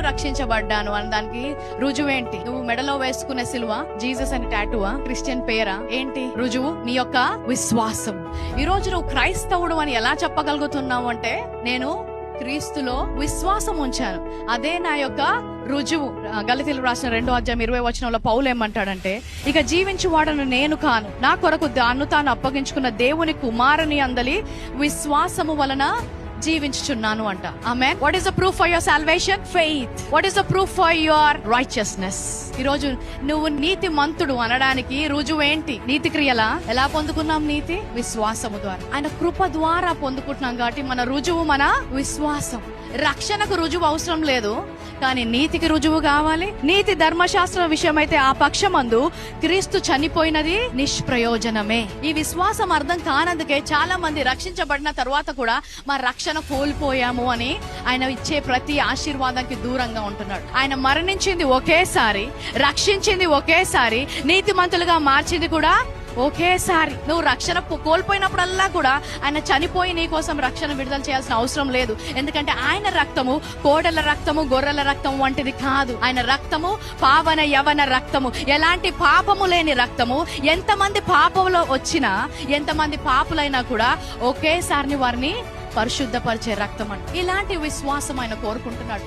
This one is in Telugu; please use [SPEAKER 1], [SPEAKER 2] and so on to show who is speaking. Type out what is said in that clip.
[SPEAKER 1] రక్షించబడ్డాను అని దానికి రుజువేంటి? నువ్వు మెడలో వేసుకునే సిలువ, జీసస్ అని టాటూవా, క్రిస్టియన్ పేరా? ఏంటి రుజువు? నీ యొక్క విశ్వాసం. ఈ రోజు నువ్వు క్రైస్తవుడు అని ఎలా చెప్పగలుగుతున్నావు అంటే, నేను క్రీస్తులో విశ్వాసం ఉంచాను, అదే నా యొక్క రుజువు. గలతీయులకు రాసిన 2:20 పౌలు ఏమంటాడంటే, ఇక జీవించువాడను నేను కాను, నా కొరకు దాన్ని తాను అప్పగించుకున్న దేవుని కుమారుని అందలి విశ్వాసము వలన జీవించుచున్నాను అంట. Amen. What is the proof for your salvation? Faith. What is the proof for your righteousness? ఈ రోజు నువ్వు నీతి మంతుడు అనడానికి రుజువు ఏంటి? నీతి క్రియలా? ఎలా పొందుకున్నాం నీతి? విశ్వాసము ద్వారా. ఆయన కృప ద్వారా పొందుకుంటున్నాం కాబట్టి మన రుజువు మన విశ్వాసం. రక్షణకు రుజువు అవసరం లేదు, కానీ నీతికి రుజువు కావాలి. నీతి ధర్మశాస్త్రం విషయమైతే ఆ పక్షమందు క్రీస్తు చనిపోయినది నిష్ప్రయోజనమే. ఈ విశ్వాసం అర్థం కానందుకే చాలా మంది రక్షించబడిన తర్వాత కూడా మా రక్షణ కోల్పోయాము అని ఆయన ఇచ్చే ప్రతి ఆశీర్వాదానికి దూరంగా ఉంటున్నాడు. ఆయన మరణించింది ఒకేసారి, రక్షించింది ఒకేసారి, నీతిమంతులుగా మార్చింది కూడా ఒకేసారి. నువ్వు రక్షణ కోల్పోయినప్పుడల్లా కూడా ఆయన చనిపోయి నీ కోసం రక్షణ విడుదల చేయాల్సిన అవసరం లేదు. ఎందుకంటే ఆయన రక్తము కోడల రక్తము, గొర్రెల రక్తము వంటిది కాదు. ఆయన రక్తము పావన యవన రక్తము, ఎలాంటి పాపము లేని రక్తము. ఎంతమంది పాపంలో వచ్చినా, ఎంతమంది పాపులైనా కూడా ఒకేసారి వారిని పరిశుద్ధపరిచే రక్తం అంట. ఇలాంటి విశ్వాసం ఆయన కోరుకుంటున్నాడు.